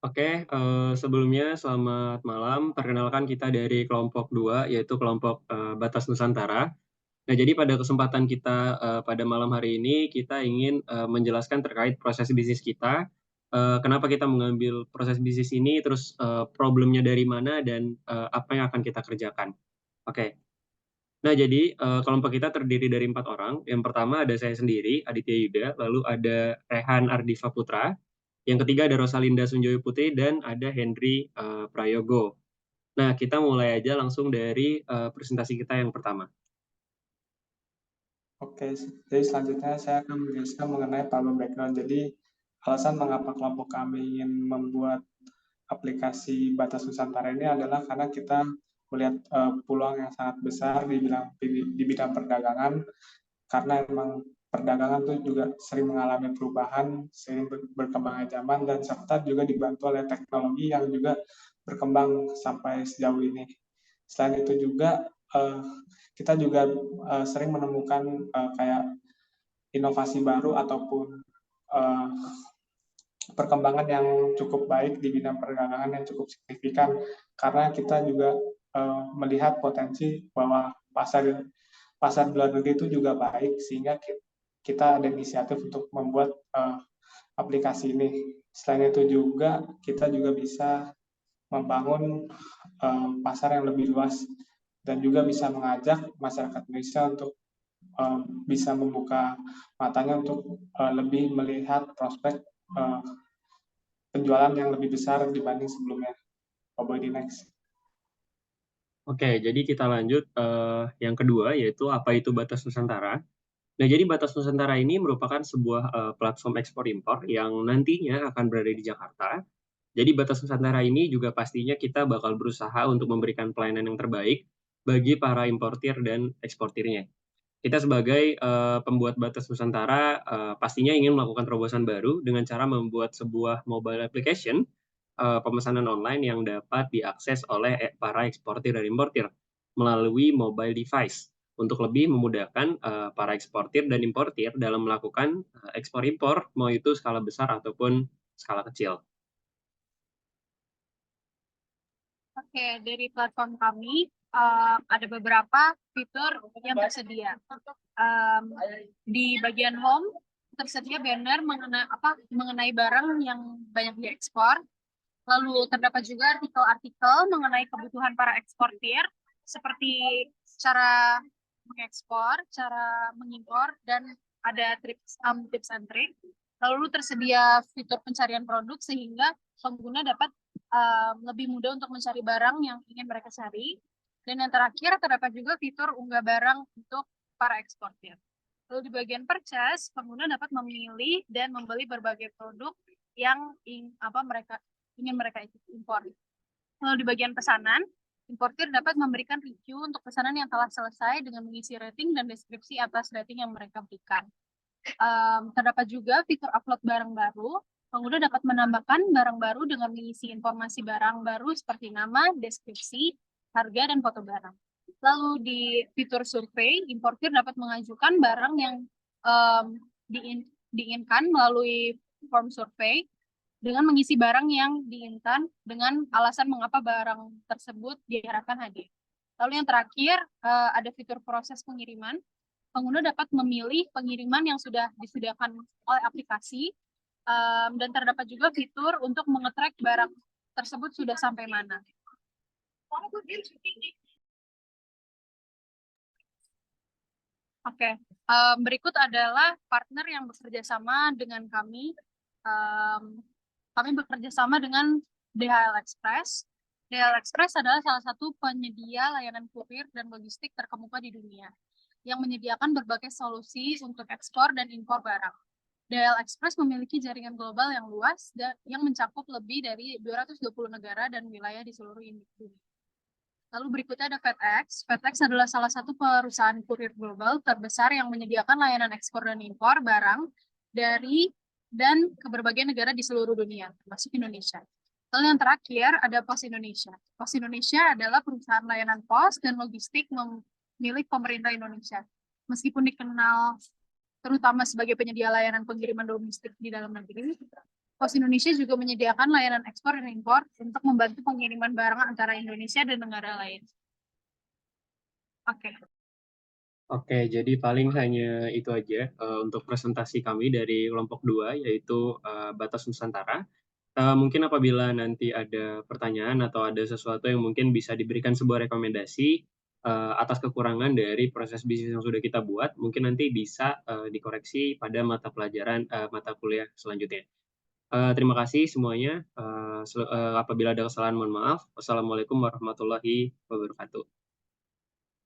Oke, sebelumnya selamat malam. Perkenalkan kita dari kelompok 2, yaitu kelompok, Batas Nusantara. Nah, jadi pada kesempatan kita, pada malam hari ini, kita ingin, menjelaskan terkait proses bisnis kita, kenapa kita mengambil proses bisnis ini, terus, problemnya dari mana, dan, apa yang akan kita kerjakan. Oke. Nah, jadi, kelompok kita terdiri dari 4 orang. Yang pertama ada saya sendiri, Aditya Yuda, lalu ada Rehan Ardifa Putra, yang ketiga ada Rosalinda Sunjoyo Putri, dan ada Henry, Prayogo. Nah, kita mulai aja langsung dari, presentasi kita yang pertama. Oke, jadi selanjutnya saya akan menjelaskan mengenai problem background. Jadi, alasan mengapa kelompok kami ingin membuat aplikasi Batas Nusantara ini adalah karena kita melihat peluang yang sangat besar di bidang perdagangan, karena memang perdagangan itu juga sering mengalami perubahan, sering berkembangnya zaman, dan serta juga dibantu oleh teknologi yang juga berkembang sampai sejauh ini. Selain itu juga kita juga sering menemukan kayak inovasi baru ataupun uh, perkembangan yang cukup baik di bidang perdagangan yang cukup signifikan, karena kita juga melihat potensi bahwa pasar pasar luar negeri itu juga baik, sehingga kita ada inisiatif untuk membuat aplikasi ini. Selain itu juga kita juga bisa membangun pasar yang lebih luas dan juga bisa mengajak masyarakat Indonesia untuk bisa membuka matanya untuk lebih melihat prospek uh, penjualan yang lebih besar dibanding sebelumnya. Coba di next. Oke, jadi kita lanjut, yang kedua, yaitu apa itu Batas Nusantara. Nah, jadi Batas Nusantara ini merupakan sebuah, platform ekspor-impor yang nantinya akan berada di Jakarta. Jadi Batas Nusantara ini juga pastinya kita bakal berusaha untuk memberikan pelayanan yang terbaik bagi para importir dan eksportirnya. Kita sebagai, pembuat Batas Nusantara, pastinya ingin melakukan terobosan baru dengan cara membuat sebuah mobile application, pemesanan online yang dapat diakses oleh para eksportir dan importir melalui mobile device untuk lebih memudahkan, para eksportir dan importir dalam melakukan, ekspor impor, mau itu skala besar ataupun skala kecil. Oke, dari platform kami ada beberapa fitur yang tersedia. Di bagian home tersedia banner mengenai barang yang banyak diekspor. Lalu terdapat juga artikel-artikel mengenai kebutuhan para eksportir, seperti cara mengekspor, cara mengimpor, dan ada tips and trick. Lalu tersedia fitur pencarian produk sehingga pengguna dapat lebih mudah untuk mencari barang yang ingin mereka cari. Dan yang terakhir terdapat juga fitur unggah barang untuk para eksportir. Lalu di bagian purchase, pengguna dapat memilih dan membeli berbagai produk yang ingin mereka impor. Lalu di bagian pesanan, importir dapat memberikan review untuk pesanan yang telah selesai dengan mengisi rating dan deskripsi atas rating yang mereka berikan. Terdapat juga fitur upload barang baru. Pengguna dapat menambahkan barang baru dengan mengisi informasi barang baru seperti nama, deskripsi, harga, dan foto barang. Lalu di fitur survei, importir dapat mengajukan barang yang diinginkan melalui form survei dengan mengisi barang yang diinginkan dengan alasan mengapa barang tersebut diharapkan hadir. Lalu yang terakhir, ada fitur proses pengiriman. Pengguna dapat memilih pengiriman yang sudah disediakan oleh aplikasi, dan terdapat juga fitur untuk mengetrack barang tersebut sudah sampai mana. Oke, berikut adalah partner yang bekerja sama dengan kami. Kami bekerja sama dengan DHL Express. DHL Express adalah salah satu penyedia layanan kurir dan logistik terkemuka di dunia yang menyediakan berbagai solusi untuk ekspor dan impor barang. DHL Express memiliki jaringan global yang luas dan yang mencakup lebih dari 220 negara dan wilayah di seluruh dunia. Lalu berikutnya ada FedEx. FedEx adalah salah satu perusahaan kurir global terbesar yang menyediakan layanan ekspor dan impor barang dari dan ke berbagai negara di seluruh dunia, termasuk Indonesia. Lalu yang terakhir ada Pos Indonesia. Pos Indonesia adalah perusahaan layanan pos dan logistik milik pemerintah Indonesia. Meskipun dikenal terutama sebagai penyedia layanan pengiriman domestik di dalam negeri, Pos Indonesia juga menyediakan layanan ekspor dan impor untuk membantu pengiriman barang antara Indonesia dan negara lain. Oke. Oke, jadi paling hanya itu aja untuk presentasi kami dari kelompok 2, yaitu Batas Nusantara. Mungkin apabila nanti ada pertanyaan atau ada sesuatu yang mungkin bisa diberikan sebuah rekomendasi atas kekurangan dari proses bisnis yang sudah kita buat, mungkin nanti bisa dikoreksi pada mata pelajaran mata kuliah selanjutnya. Terima kasih semuanya. Apabila ada kesalahan, mohon maaf. Wassalamualaikum warahmatullahi wabarakatuh.